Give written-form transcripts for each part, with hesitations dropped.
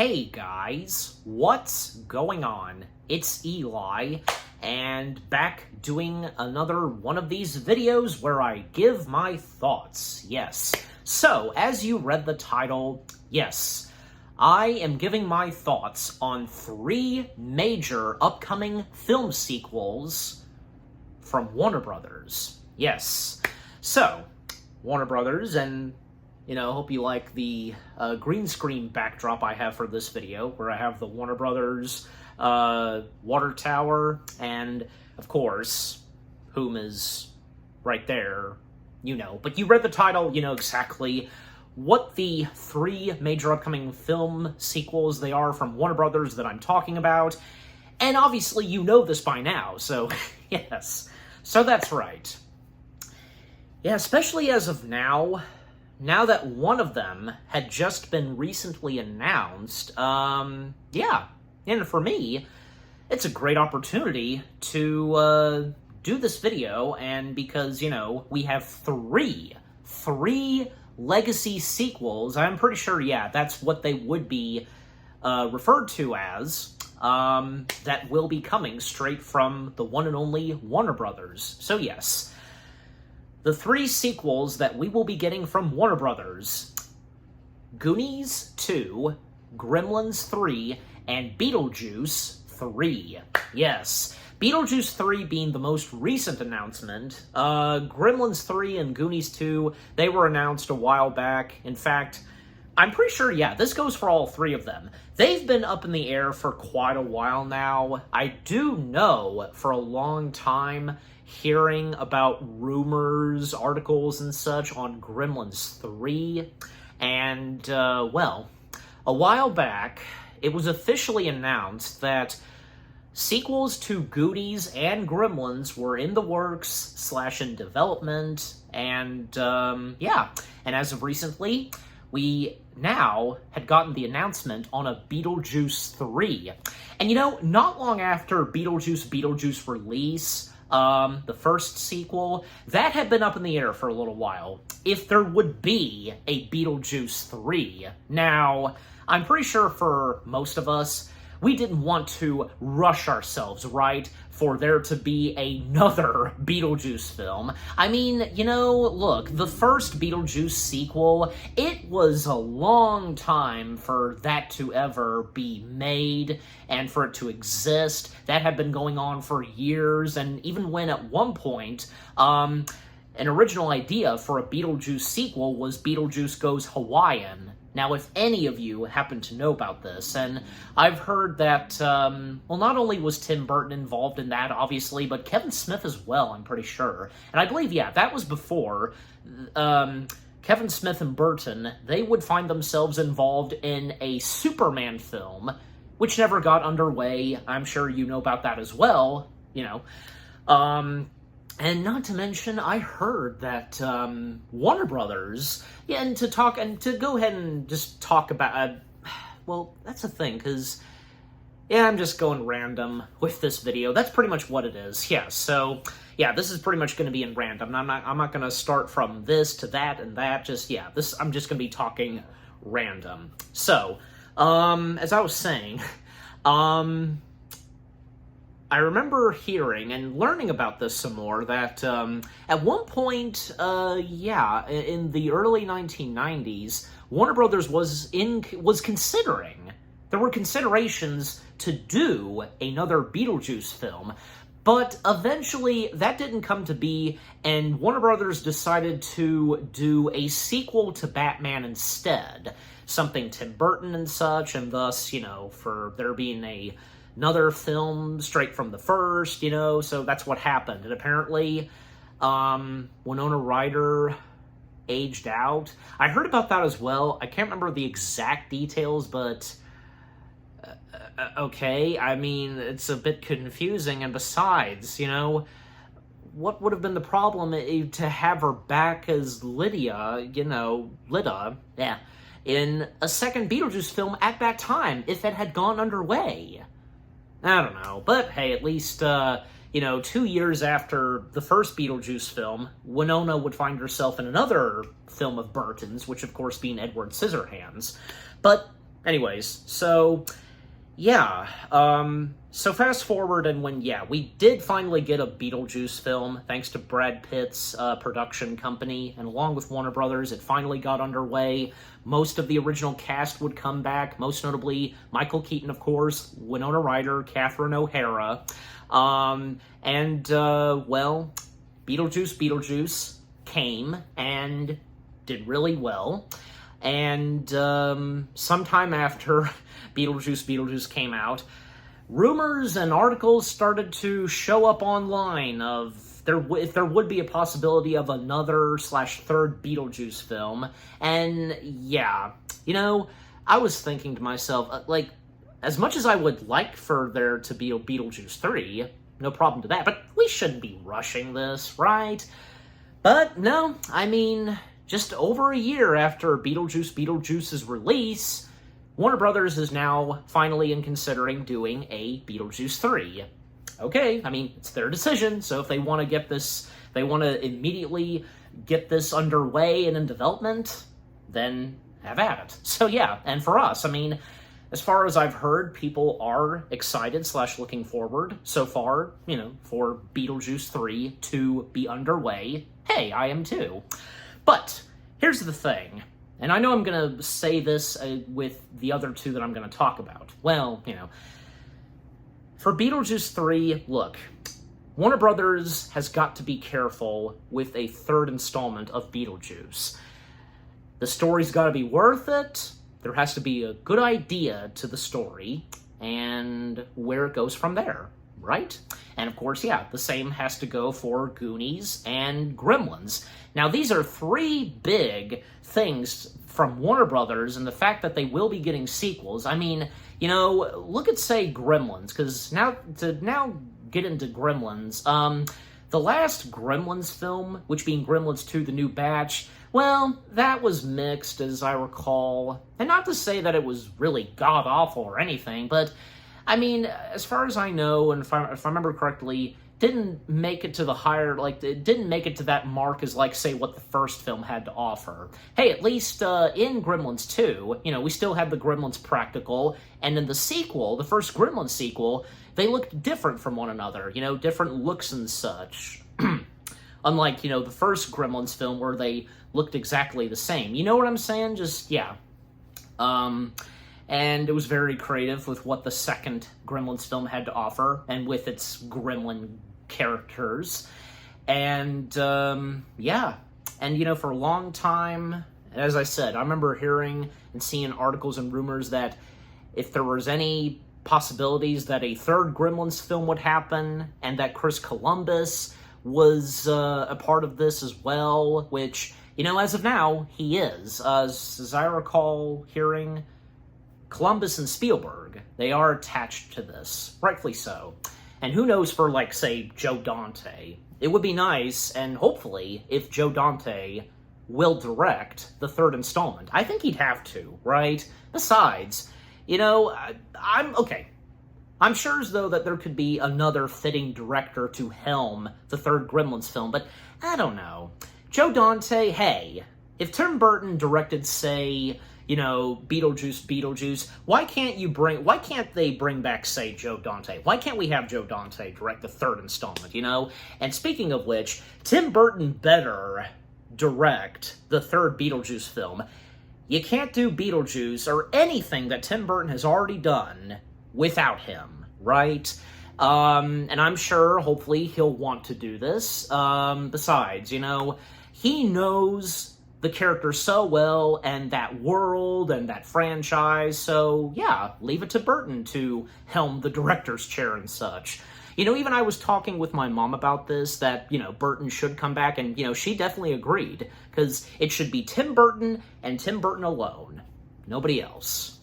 Hey guys, what's going on? It's Eli, and back doing another one of these videos where I give my thoughts. Yes. So, as you read the title, yes, I am giving my thoughts on 3 major upcoming film sequels from Warner Brothers. Yes. So, Warner Brothers, and hope you like the green screen backdrop I have for this video, where I have the Warner Brothers water tower, and, of course, whom is right there, But you read the title, you know exactly what the 3 major upcoming film sequels they are from Warner Brothers that I'm talking about, and obviously you know this by now, so, yes. So that's right. Yeah, especially as of now that one of them had just been recently announced, yeah, and for me, it's a great opportunity to do this video, and because, we have three legacy sequels. I'm pretty sure, yeah, that's what they would be referred to as, that will be coming straight from the one and only Warner Brothers. So yes, the 3 sequels that we will be getting from Warner Brothers: Goonies 2, Gremlins 3, and Beetlejuice 3. Yes, Beetlejuice 3 being the most recent announcement. Gremlins 3 and Goonies 2, they were announced a while back. In fact, I'm pretty sure, yeah, this goes for all 3 of them. They've been up in the air for quite a while now. I do know for a long time, hearing about rumors, articles, and such on Gremlins 3, and, well, a while back, it was officially announced that sequels to Goonies and Gremlins were in the works / in development, and, yeah, and as of recently, we now had gotten the announcement on a Beetlejuice 3. And not long after Beetlejuice release, the first sequel, that had been up in the air for a little while, if there would be a Beetlejuice 3. Now, I'm pretty sure for most of us, we didn't want to rush ourselves, right, for there to be another Beetlejuice film. I mean, look, the first Beetlejuice sequel, it was a long time for that to ever be made and for it to exist. That had been going on for years, and even when at one point, an original idea for a Beetlejuice sequel was Beetlejuice Goes Hawaiian. Now, if any of you happen to know about this, and I've heard that, well, not only was Tim Burton involved in that, obviously, but Kevin Smith as well, I'm pretty sure. And I believe, yeah, that was before Kevin Smith and Burton, they would find themselves involved in a Superman film, which never got underway. I'm sure you know about that as well, And not to mention, I heard that Warner Brothers, yeah, and to go ahead and just talk about, well, that's the thing, because, yeah, I'm just going random with this video. That's pretty much what it is, yeah, so, yeah, this is pretty much going to be in random. I'm not going to start from this to that and that, just, yeah, I'm just going to be talking random. So, as I was saying, I remember hearing and learning about this some more, that at one point, yeah, in the early 1990s, Warner Brothers was considering, there were considerations to do another Beetlejuice film, but eventually that didn't come to be, and Warner Brothers decided to do a sequel to Batman instead, something Tim Burton and such, and thus, for there being another film straight from the first, so that's what happened. And apparently, Winona Ryder aged out. I heard about that as well. I can't remember the exact details, but okay. I mean, it's a bit confusing, and besides, what would have been the problem to have her back as Lydia, yeah, in a second Beetlejuice film at that time, if it had gone underway? I don't know, but hey, at least, 2 years after the first Beetlejuice film, Winona would find herself in another film of Burton's, which of course being Edward Scissorhands. But anyways, so yeah, so fast forward, and when, yeah, we did finally get a Beetlejuice film, thanks to Brad Pitt's production company, and along with Warner Brothers, it finally got underway. Most of the original cast would come back, most notably Michael Keaton, of course, Winona Ryder, Catherine O'Hara, well, Beetlejuice came and did really well. And sometime after Beetlejuice came out, rumors and articles started to show up online of if there would be a possibility of another / third Beetlejuice film. And yeah, I was thinking to myself, like, as much as I would like for there to be a Beetlejuice 3, no problem to that, but we shouldn't be rushing this, right? But no, I mean, just over a year after Beetlejuice's release, Warner Brothers is now finally considering doing a Beetlejuice 3. Okay, I mean, it's their decision, so if they want to immediately get this underway and in development, then have at it. So yeah, and for us, I mean, as far as I've heard, people are excited / looking forward so far, for Beetlejuice 3 to be underway. Hey, I am too. But here's the thing, and I know I'm going to say this with the other two that I'm going to talk about. Well, for Beetlejuice 3, look, Warner Brothers has got to be careful with a third installment of Beetlejuice. The story's got to be worth it, there has to be a good idea to the story, and where it goes from there, right? And of course, yeah, the same has to go for Goonies and Gremlins. Now, these are three big things from Warner Brothers, and the fact that they will be getting sequels. I mean, look at, say, Gremlins, because now get into Gremlins, the last Gremlins film, which being Gremlins 2, The New Batch, well, that was mixed, as I recall. And not to say that it was really god-awful or anything, but, I mean, as far as I know, and if I remember correctly, didn't make it to the higher, it didn't make it to that mark as, say, what the first film had to offer. Hey, at least in Gremlins 2, we still had the Gremlins practical, and in the sequel, the first Gremlins sequel, they looked different from one another, different looks and such. Unlike, the first Gremlins film where they looked exactly the same. You know what I'm saying? Just, yeah. And it was very creative with what the second Gremlins film had to offer, and with its gremlin characters. And, yeah. And, for a long time, as I said, I remember hearing and seeing articles and rumors that if there was any possibilities that a third Gremlins film would happen, and that Chris Columbus was a part of this as well, which, as of now, he is. As I recall hearing, Columbus and Spielberg, they are attached to this, rightfully so. And who knows for, say, Joe Dante. It would be nice, and hopefully, if Joe Dante will direct the third installment. I think he'd have to, right? Besides, I'm sure as though that there could be another fitting director to helm the third Gremlins film, but I don't know. Joe Dante, hey, if Tim Burton directed, say, Beetlejuice, why can't they bring back, say, Joe Dante? Why can't we have Joe Dante direct the third installment, And speaking of which, Tim Burton better direct the third Beetlejuice film. You can't do Beetlejuice or anything that Tim Burton has already done without him, right? And I'm sure, hopefully, he'll want to do this. Besides, he knows the character so well, and that world, and that franchise, so, yeah, leave it to Burton to helm the director's chair and such. Even I was talking with my mom about this, that, Burton should come back, and, she definitely agreed, because it should be Tim Burton, and Tim Burton alone. Nobody else.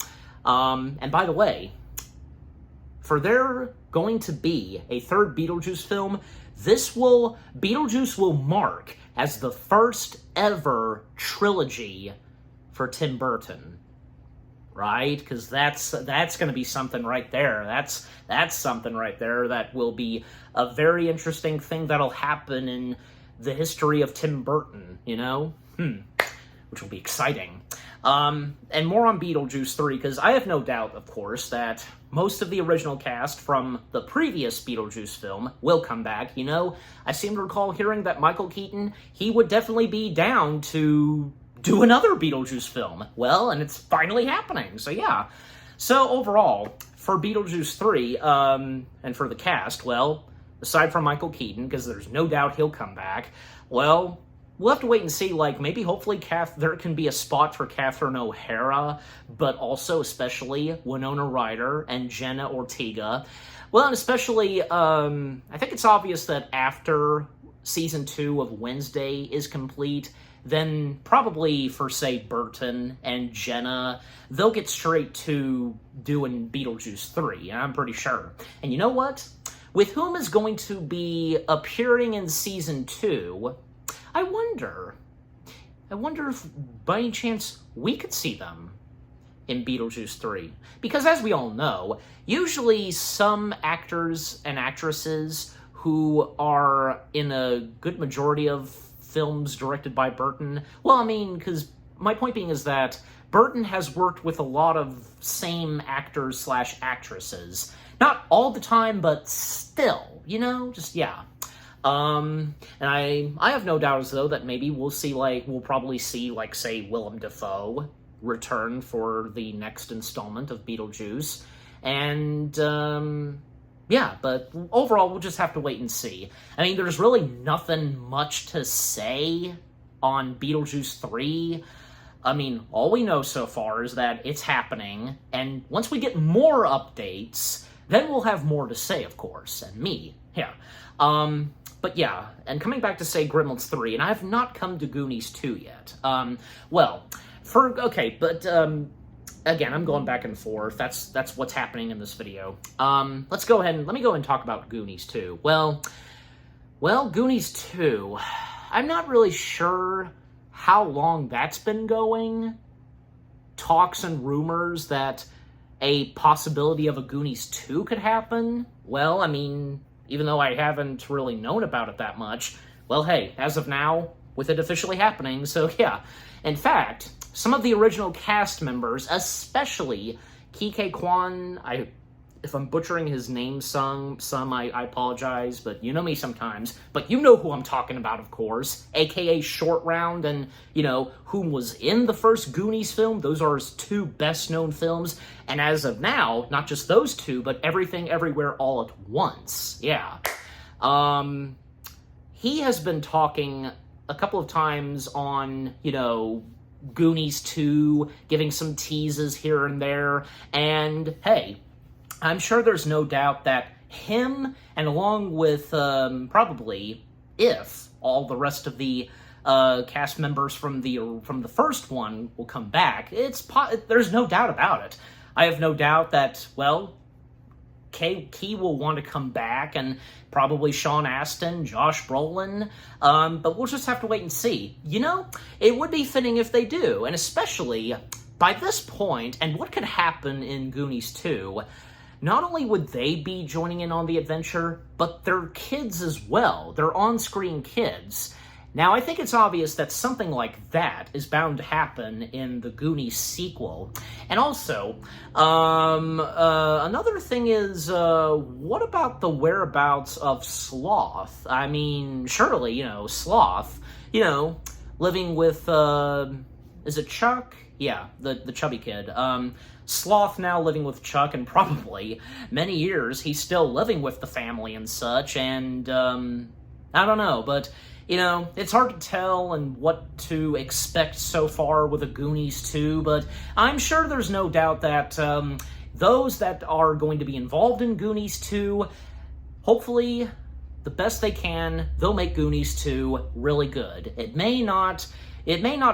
And by the way, for there going to be a third Beetlejuice film, Beetlejuice will mark as the first ever trilogy for Tim Burton, right? Because that's going to be something right there. That's something right there that will be a very interesting thing that'll happen in the history of Tim Burton, which will be exciting. And more on Beetlejuice 3, because I have no doubt, of course, that most of the original cast from the previous Beetlejuice film will come back. You know, I seem to recall hearing that Michael Keaton, he would definitely be down to do another Beetlejuice film. Well, and it's finally happening, so yeah. So overall, for Beetlejuice 3, and for the cast, well, aside from Michael Keaton, because there's no doubt he'll come back, well, we'll have to wait and see, like, maybe hopefully there can be a spot for Catherine O'Hara, but also especially Winona Ryder and Jenna Ortega. Well, and especially, I think it's obvious that after Season 2 of Wednesday is complete, then probably for, say, Burton and Jenna, they'll get straight to doing Beetlejuice 3, I'm pretty sure. And you know what? With whom is going to be appearing in Season 2... I wonder if, by any chance, we could see them in Beetlejuice 3. Because as we all know, usually some actors and actresses who are in a good majority of films directed by Burton, well, I mean, because my point being is that Burton has worked with a lot of same actors slash actresses. Not all the time, but still, you know, just, yeah. And I have no doubts, though, that maybe we'll probably see, like, say, Willem Dafoe return for the next installment of Beetlejuice. And, yeah, but overall, we'll just have to wait and see. I mean, there's really nothing much to say on Beetlejuice 3. I mean, all we know so far is that it's happening, and once we get more updates, then we'll have more to say, of course, and me, yeah. But yeah, and coming back to, say, Gremlins 3, and I have not come to Goonies 2 yet. Again, I'm going back and forth. That's what's happening in this video. Let me go ahead and talk about Goonies 2. Well, Goonies 2, I'm not really sure how long that's been going. Talks and rumors that a possibility of a Goonies 2 could happen. Well, I mean, even though I haven't really known about it that much, well, hey, as of now, with it officially happening, so yeah. In fact, some of the original cast members, especially Ke Quan, if I'm butchering his name I apologize, but you know me sometimes. But you know who I'm talking about, of course, aka Short Round, and, you know, whom was in the first Goonies film. Those are his two best-known films, and as of now, not just those two, but Everything Everywhere All at Once. Yeah. He has been talking a couple of times on, you know, Goonies 2, giving some teases here and there, and hey, I'm sure there's no doubt that him, and along with, probably, if all the rest of the cast members from the first one will come back, there's no doubt about it. I have no doubt that, well, Key will want to come back, and probably Sean Astin, Josh Brolin, but we'll just have to wait and see. You know, it would be fitting if they do, and especially by this point, and what could happen in Goonies 2, not only would they be joining in on the adventure, but their kids as well, their on-screen kids. Now, I think it's obvious that something like that is bound to happen in the Goonies sequel. And also, another thing is, what about the whereabouts of Sloth? I mean, surely, you know, Sloth, you know, living with, is it Chuck? Yeah, the chubby kid. Sloth now living with Chuck, and probably many years he's still living with the family and such, and, I don't know, but, you know, it's hard to tell and what to expect so far with a Goonies 2, but I'm sure there's no doubt that, those that are going to be involved in Goonies 2, hopefully, the best they can, they'll make Goonies 2 really good. It may not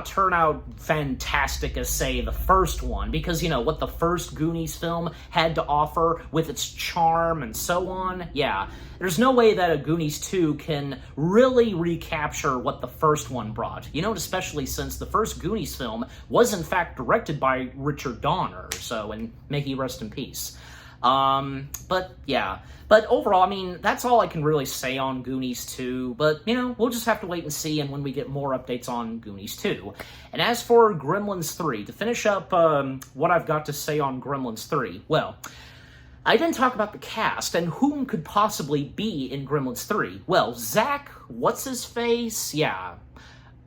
turn out fantastic as, say, the first one, because, you know, what the first Goonies film had to offer with its charm and so on, yeah, there's no way that a Goonies 2 can really recapture what the first one brought. You know, especially since the first Goonies film was, in fact, directed by Richard Donner, so, and may he rest in peace. But yeah. But overall, I mean, that's all I can really say on Goonies 2, but, you know, we'll just have to wait and see and when we get more updates on Goonies 2. And as for Gremlins 3, to finish up what I've got to say on Gremlins 3, well, I didn't talk about the cast and whom could possibly be in Gremlins 3. Well, Zach, what's-his-face? Yeah.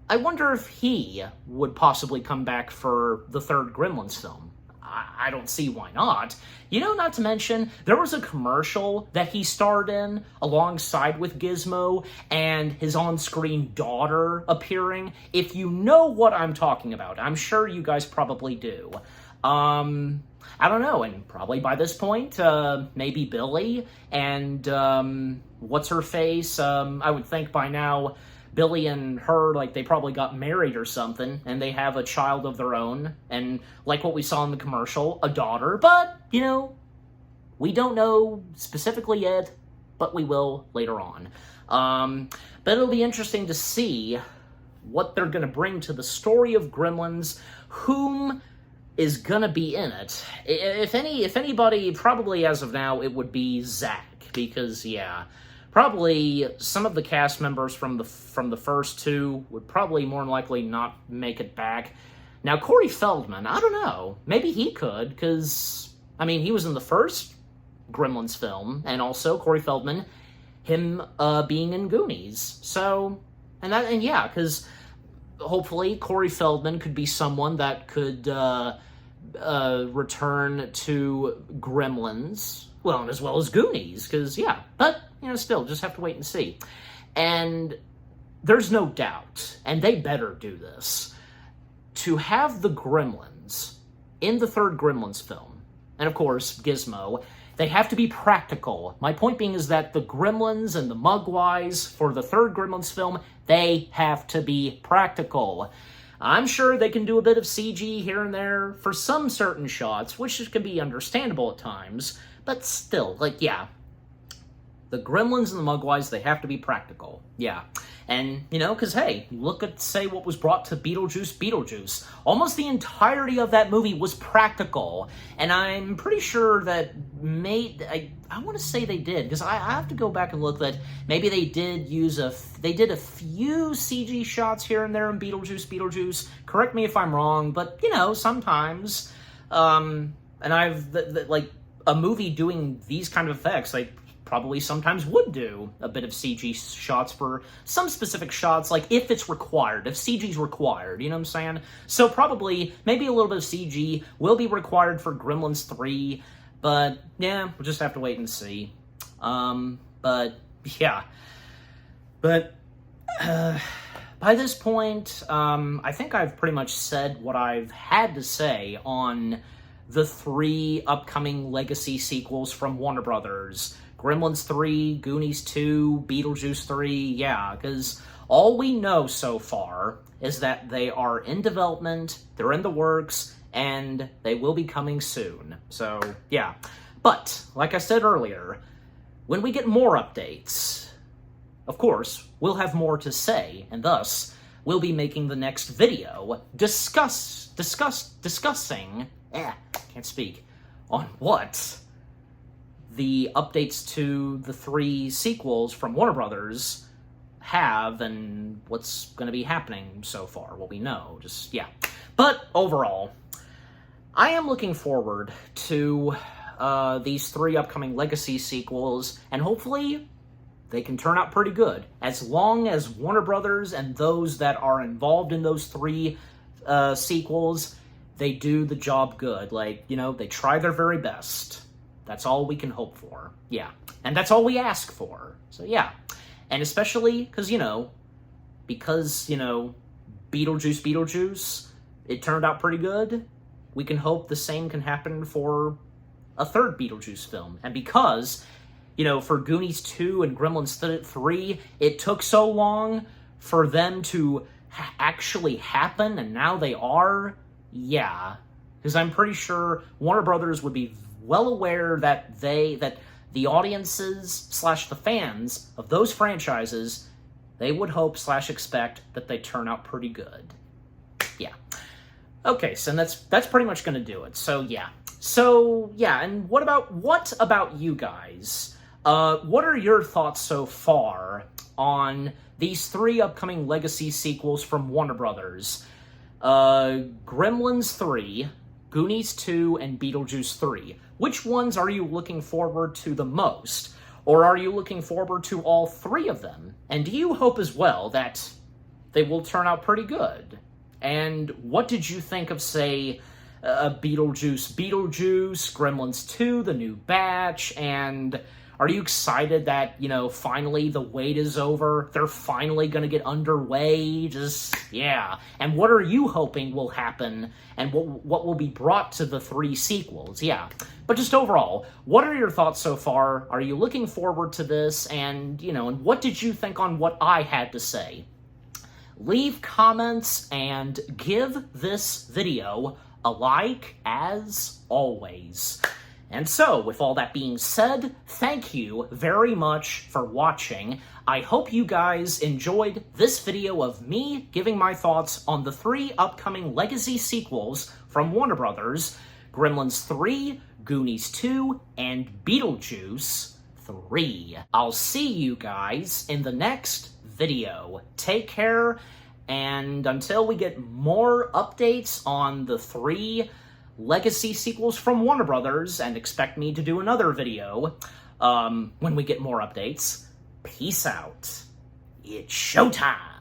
I wonder if he would possibly come back for the third Gremlins film. I don't see why not. You know, not to mention, there was a commercial that he starred in alongside with Gizmo and his on-screen daughter appearing. If you know what I'm talking about, I'm sure you guys probably do. I don't know, and probably by this point, maybe Billy and, what's-her-face? I would think by now Billy and her, like, they probably got married or something, and they have a child of their own, and like what we saw in the commercial, a daughter, but, you know, we don't know specifically yet, but we will later on. But it'll be interesting to see what they're going to bring to the story of Gremlins, whom is going to be in it. If anybody, probably as of now, it would be Zach, because, yeah, probably some of the cast members from the first two would probably more than likely not make it back. Now, Corey Feldman, I don't know. Maybe he could, because, I mean, he was in the first Gremlins film, and also Corey Feldman, him being in Goonies. So, and yeah, because hopefully Corey Feldman could be someone that could return to Gremlins, well, and as well as Goonies, because, yeah, but, you know, still, just have to wait and see. And there's no doubt, and they better do this, to have the Gremlins in the third Gremlins film, and of course, Gizmo, they have to be practical. My point being is that the Gremlins and the Mogwais for the third Gremlins film, they have to be practical. I'm sure they can do a bit of CG here and there for some certain shots, which can be understandable at times, but still, like, yeah. The Gremlins and the Mogwais, they have to be practical. Yeah. And, you know, because, hey, look at, say, what was brought to Beetlejuice. Almost the entirety of that movie was practical. And I'm pretty sure that I want to say they did, because I have to go back and look that maybe they did use they did a few CG shots here and there in Beetlejuice. Correct me if I'm wrong, but, you know, sometimes, and like, a movie doing these kind of effects, like, probably sometimes would do a bit of CG shots for some specific shots, like if it's required, if CG's required, you know what I'm saying? So probably, maybe a little bit of CG will be required for Gremlins 3, but yeah, we'll just have to wait and see. But yeah. But by this point, I think I've pretty much said what I've had to say on the 3 upcoming legacy sequels from Warner Brothers. Gremlins 3, Goonies 2, Beetlejuice 3, yeah, because all we know so far is that they are in development, they're in the works, and they will be coming soon. So, yeah. But, like I said earlier, when we get more updates, of course, we'll have more to say, and thus, we'll be making the next video discussing, can't speak, on what the updates to the 3 sequels from Warner Brothers have and what's going to be happening so far, what we know, just, yeah. But overall, I am looking forward to these 3 upcoming legacy sequels, and hopefully they can turn out pretty good, as long as Warner Brothers and those that are involved in those 3 sequels, they do the job good. Like, you know, they try their very best. That's all we can hope for. Yeah. And that's all we ask for. So, yeah. And especially because, you know, Beetlejuice, it turned out pretty good, we can hope the same can happen for a third Beetlejuice film. And because, you know, for Goonies 2 and Gremlins 3, it took so long for them to actually happen, and now they are, yeah. Because I'm pretty sure Warner Brothers would be well aware that the audiences / the fans of those franchises, they would hope / expect that they turn out pretty good. Yeah. Okay, so that's pretty much going to do it. So yeah, and what about you guys? What are your thoughts so far on these 3 upcoming Legacy sequels from Warner Brothers? Gremlins 3, Goonies 2, and Beetlejuice 3. Which ones are you looking forward to the most? Or are you looking forward to all 3 of them? And do you hope as well that they will turn out pretty good? And what did you think of, say, Beetlejuice, Gremlins 2, the new batch, and are you excited that, finally the wait is over? They're finally going to get underway? Yeah. And what are you hoping will happen, and what will be brought to the 3 sequels? Yeah. But just overall, what are your thoughts so far? Are you looking forward to this? And, and what did you think on what I had to say? Leave comments and give this video a like, as always. And so, with all that being said, thank you very much for watching. I hope you guys enjoyed this video of me giving my thoughts on the 3 upcoming Legacy sequels from Warner Brothers: Gremlins 3, Goonies 2, and Beetlejuice 3. I'll see you guys in the next video. Take care, and until we get more updates on the 3 Legacy sequels from Warner Brothers, and expect me to do another video when we get more updates, peace out. It's showtime!